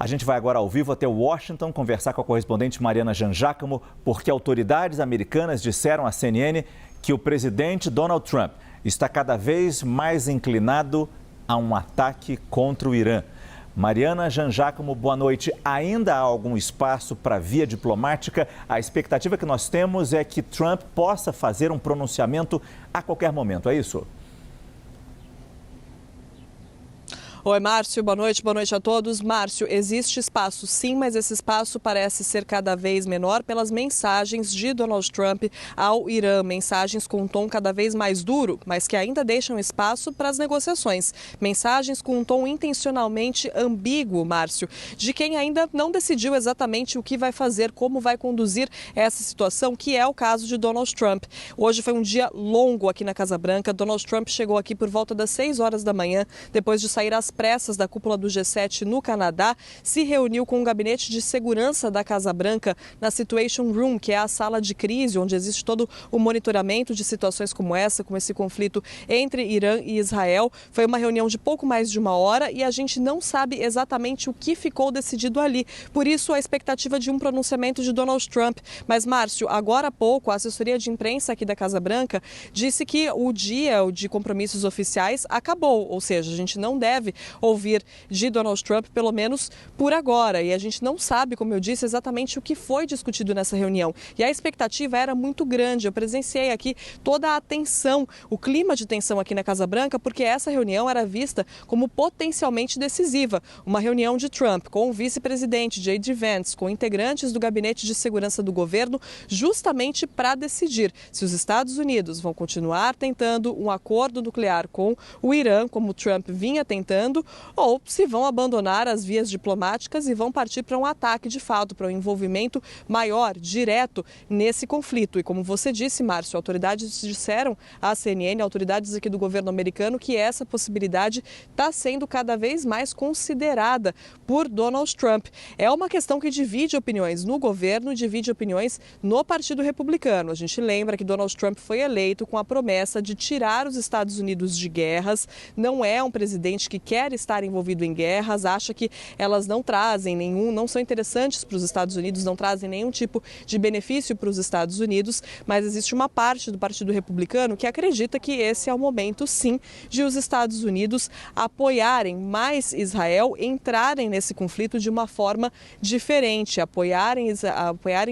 A gente vai agora ao vivo até Washington conversar com a correspondente Mariana Jangiacomo, porque autoridades americanas disseram à CNN que o presidente Donald Trump está cada vez mais inclinado a um ataque contra o Irã. Mariana Jangiacomo, boa noite. Ainda há algum espaço para via diplomática? A expectativa que nós temos é que Trump possa fazer um pronunciamento a qualquer momento, é isso? Oi, Márcio, boa noite a todos. Márcio, existe espaço sim, mas esse espaço parece ser cada vez menor pelas mensagens de Donald Trump ao Irã, mensagens com um tom cada vez mais duro, mas que ainda deixam espaço para as negociações. Mensagens com um tom intencionalmente ambíguo, Márcio, de quem ainda não decidiu exatamente o que vai fazer, como vai conduzir essa situação, que é o caso de Donald Trump. Hoje foi um dia longo aqui na Casa Branca. Donald Trump chegou aqui por volta das 6 horas da manhã, depois de sair às pressas da cúpula do G7 no Canadá, se reuniu com o gabinete de segurança da Casa Branca na Situation Room, que é a sala de crise, onde existe todo o monitoramento de situações como essa, como esse conflito entre Irã e Israel. Foi uma reunião de pouco mais de 1 hora e a gente não sabe exatamente o que ficou decidido ali. Por isso, a expectativa de um pronunciamento de Donald Trump. Mas, Márcio, agora há pouco, a assessoria de imprensa aqui da Casa Branca disse que o dia de compromissos oficiais acabou, ou seja, a gente não deve ouvir de Donald Trump, pelo menos por agora. E a gente não sabe, como eu disse, exatamente o que foi discutido nessa reunião. E a expectativa era muito grande. Eu presenciei aqui toda a tensão, o clima de tensão aqui na Casa Branca, porque essa reunião era vista como potencialmente decisiva. Uma reunião de Trump com o vice-presidente J.D. Vance, com integrantes do gabinete de segurança do governo, justamente para decidir se os Estados Unidos vão continuar tentando um acordo nuclear com o Irã, como Trump vinha tentando, ou se vão abandonar as vias diplomáticas e vão partir para um ataque de fato, para um envolvimento maior, direto nesse conflito. E como você disse, Márcio, autoridades disseram à CNN, autoridades aqui do governo americano, que essa possibilidade está sendo cada vez mais considerada por Donald Trump. É uma questão que divide opiniões no governo e divide opiniões no Partido Republicano. A gente lembra que Donald Trump foi eleito com a promessa de tirar os Estados Unidos de guerras. Não é um presidente que quer estar envolvido em guerras, acha que elas não trazem não são interessantes para os Estados Unidos, não trazem nenhum tipo de benefício para os Estados Unidos, mas existe uma parte do Partido Republicano que acredita que esse é o momento, sim, de os Estados Unidos apoiarem mais Israel, entrarem nesse conflito de uma forma diferente, apoiarem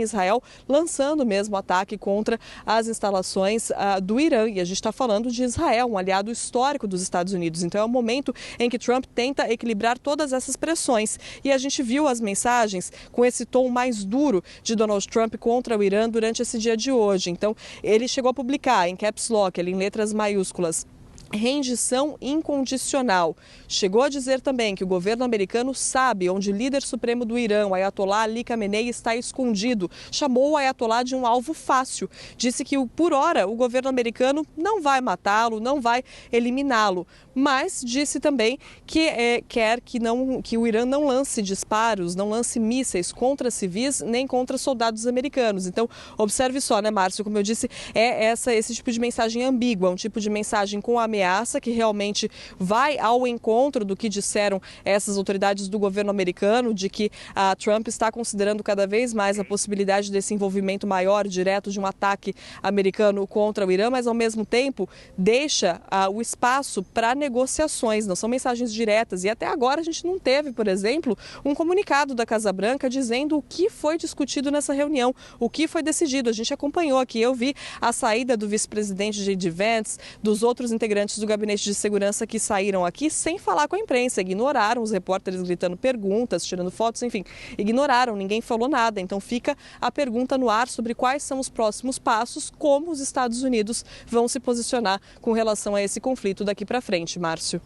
Israel, lançando mesmo ataque contra as instalações do Irã. E a gente está falando de Israel, um aliado histórico dos Estados Unidos. Então é o momento em que Trump tenta equilibrar todas essas pressões. E a gente viu as mensagens com esse tom mais duro de Donald Trump contra o Irã durante esse dia de hoje. Então, ele chegou a publicar em caps lock, ali em letras maiúsculas, rendição incondicional. Chegou a dizer também que o governo americano sabe onde o líder supremo do Irã, o Ayatollah Ali Khamenei, está escondido. Chamou o Ayatollah de um alvo fácil. Disse que, por hora, o governo americano não vai matá-lo, não vai eliminá-lo. Mas disse também que quer que o Irã não lance disparos, não lance mísseis contra civis nem contra soldados americanos. Então, observe só, né, Márcio? Como eu disse, esse tipo de mensagem ambígua, um tipo de mensagem com ameaça que realmente vai ao encontro do que disseram essas autoridades do governo americano, de que a Trump está considerando cada vez mais a possibilidade desse envolvimento maior, direto, de um ataque americano contra o Irã, mas ao mesmo tempo deixa o espaço para negociações. Não são mensagens diretas e até agora a gente não teve, por exemplo, um comunicado da Casa Branca dizendo o que foi discutido nessa reunião, o que foi decidido. A gente acompanhou aqui, eu vi a saída do vice-presidente J.D. Vance, dos outros integrantes do gabinete de segurança que saíram aqui sem falar com a imprensa, ignoraram os repórteres gritando perguntas, tirando fotos, enfim, ignoraram, ninguém falou nada. Então fica a pergunta no ar sobre quais são os próximos passos, como os Estados Unidos vão se posicionar com relação a esse conflito daqui para frente, Márcio.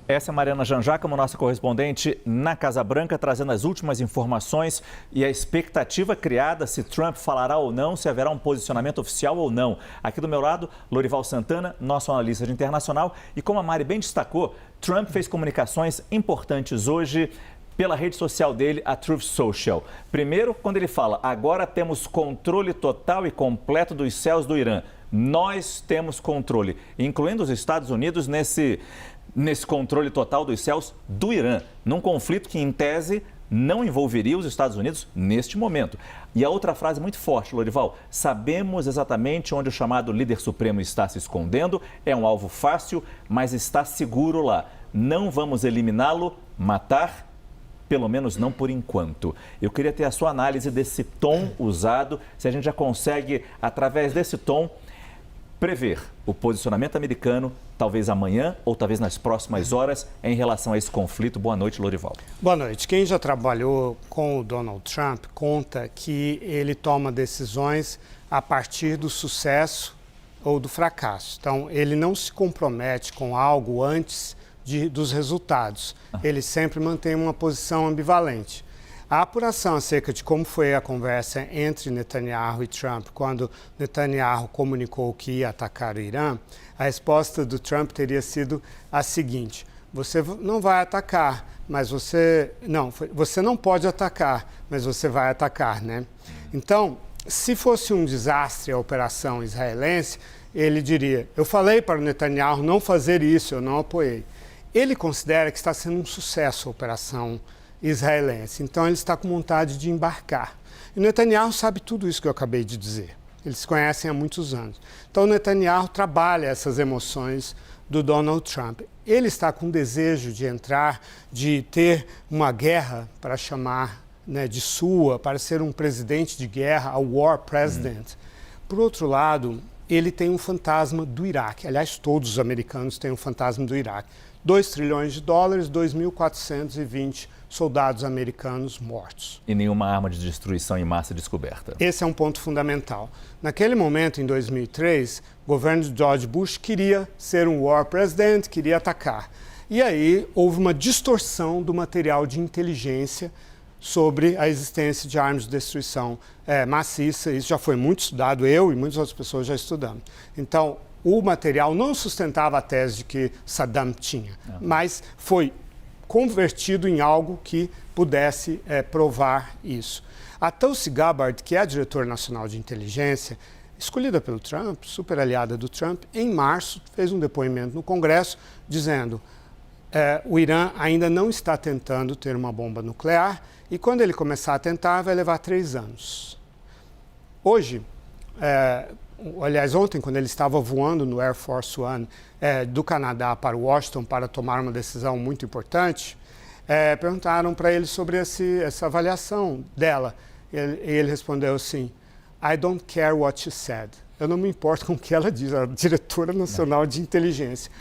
Essa é a Mariana Jangiacomo, nossa correspondente na Casa Branca, trazendo as últimas informações e a expectativa criada, se Trump falará ou não, se haverá um posicionamento oficial ou não. Aqui do meu lado, Lorival Santana, nosso analista de internacional. E como a Mari bem destacou, Trump fez comunicações importantes hoje pela rede social dele, a Truth Social. Primeiro, quando ele fala, agora temos controle total e completo dos céus do Irã. Nós temos controle, incluindo os Estados Unidos nesse controle total dos céus do Irã, num conflito que, em tese, não envolveria os Estados Unidos neste momento. E a outra frase muito forte, Lorival, sabemos exatamente onde o chamado líder supremo está se escondendo, é um alvo fácil, mas está seguro lá. Não vamos eliminá-lo, matar, pelo menos não por enquanto. Eu queria ter a sua análise desse tom usado, se a gente já consegue, através desse tom, prever o posicionamento americano, talvez amanhã ou talvez nas próximas horas, em relação a esse conflito. Boa noite, Lorival. Boa noite. Quem já trabalhou com o Donald Trump conta que ele toma decisões a partir do sucesso ou do fracasso. Então, ele não se compromete com algo antes dos resultados. Ele sempre mantém uma posição ambivalente. A apuração acerca de como foi a conversa entre Netanyahu e Trump quando Netanyahu comunicou que ia atacar o Irã, a resposta do Trump teria sido a seguinte: você não vai atacar, mas você não pode atacar, mas você vai atacar, né? Então, se fosse um desastre a operação israelense, ele diria: eu falei para o Netanyahu não fazer isso, eu não apoiei. Ele considera que está sendo um sucesso a operação israelense. Então, ele está com vontade de embarcar. E o Netanyahu sabe tudo isso que eu acabei de dizer. Eles se conhecem há muitos anos. Então, o Netanyahu trabalha essas emoções do Donald Trump. Ele está com desejo de entrar, de ter uma guerra, para chamar, né, de sua, para ser um presidente de guerra, a war president. Por outro lado, ele tem um fantasma do Iraque. Aliás, todos os americanos têm um fantasma do Iraque. 2 trilhões de dólares, 2.420 soldados americanos mortos. E nenhuma arma de destruição em massa descoberta. Esse é um ponto fundamental. Naquele momento, em 2003, o governo de George Bush queria ser um war president, queria atacar. E aí houve uma distorção do material de inteligência sobre a existência de armas de destruição maciça. Isso já foi muito estudado, eu e muitas outras pessoas já estudamos. Então, o material não sustentava a tese de que Saddam tinha, mas foi convertido em algo que pudesse provar isso. A Tulsi Gabbard, que é a diretora nacional de inteligência, escolhida pelo Trump, super aliada do Trump, em março fez um depoimento no Congresso dizendo o Irã ainda não está tentando ter uma bomba nuclear e quando ele começar a tentar vai levar 3 anos. Hoje, aliás, ontem, quando ele estava voando no Air Force One do Canadá para Washington para tomar uma decisão muito importante, perguntaram para ele sobre essa avaliação dela. E ele respondeu assim: I don't care what she said. Eu não me importo com o que ela diz, a diretora nacional de inteligência.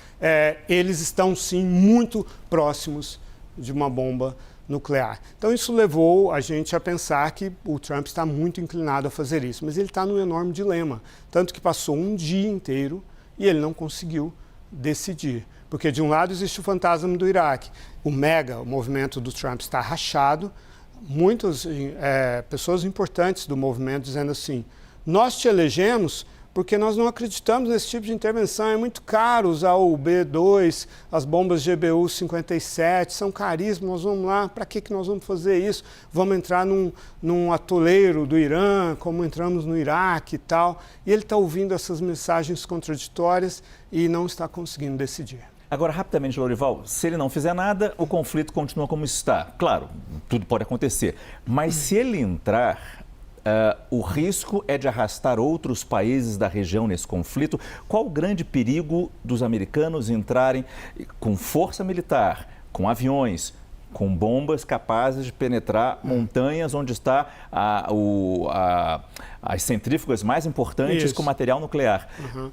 Eles estão, sim, muito próximos de uma bomba nuclear. Então, isso levou a gente a pensar que o Trump está muito inclinado a fazer isso, mas ele está num enorme dilema, tanto que passou um dia inteiro e ele não conseguiu decidir, porque de um lado existe o fantasma do Iraque, o movimento do Trump está rachado, muitas pessoas importantes do movimento dizendo assim: nós te elegemos porque nós não acreditamos nesse tipo de intervenção, é muito caro usar o B-2, as bombas GBU-57, são caríssimas, nós vamos lá, para que nós vamos fazer isso? Vamos entrar num atoleiro do Irã, como entramos no Iraque e tal. E ele está ouvindo essas mensagens contraditórias e não está conseguindo decidir. Agora, rapidamente, Lorival, se ele não fizer nada, o conflito continua como está. Claro, tudo pode acontecer, mas se ele entrar, o risco é de arrastar outros países da região nesse conflito. Qual o grande perigo dos americanos entrarem com força militar, com aviões, com bombas capazes de penetrar montanhas onde está as centrífugas mais importantes com material nuclear?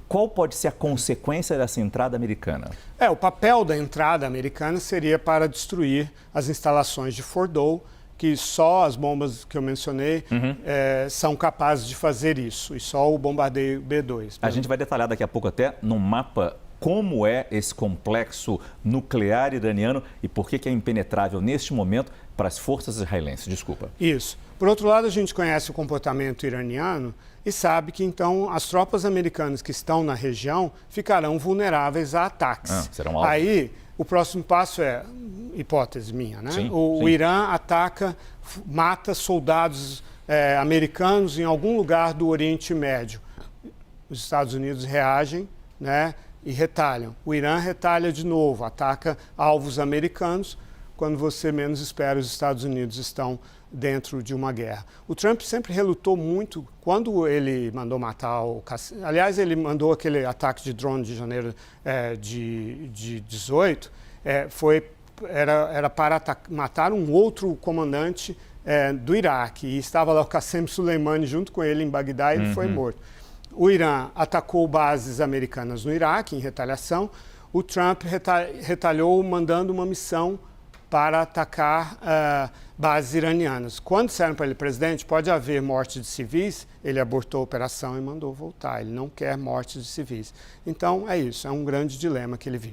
Qual pode ser a consequência dessa entrada americana? O papel da entrada americana seria para destruir as instalações de Fordow, que só as bombas que eu mencionei são capazes de fazer isso, e só o bombardeio B-2. A gente vai detalhar daqui a pouco até no mapa como é esse complexo nuclear iraniano e por que é impenetrável neste momento para as forças israelenses. Desculpa. Isso. Por outro lado, a gente conhece o comportamento iraniano e sabe que, então, as tropas americanas que estão na região ficarão vulneráveis a ataques. Serão alvos. Aí, o próximo passo é, hipótese minha, né? Sim, o Irã ataca, mata soldados americanos em algum lugar do Oriente Médio. Os Estados Unidos reagem, né? E retalham. O Irã retalha de novo, ataca alvos americanos. quando você menos espera, os Estados Unidos estão dentro de uma guerra. O Trump sempre relutou muito quando ele mandou matar o Qasem. Aliás, ele mandou aquele ataque de drone de janeiro de 18, era para matar um outro comandante do Iraque. E estava lá o Qasem Soleimani junto com ele em Bagdá e ele foi morto. O Irã atacou bases americanas no Iraque em retaliação. O Trump retaliou mandando uma missão para atacar bases iranianas. Quando disseram para ele, presidente, pode haver morte de civis, ele abortou a operação e mandou voltar. Ele não quer morte de civis. Então, é isso, é um grande dilema que ele vive.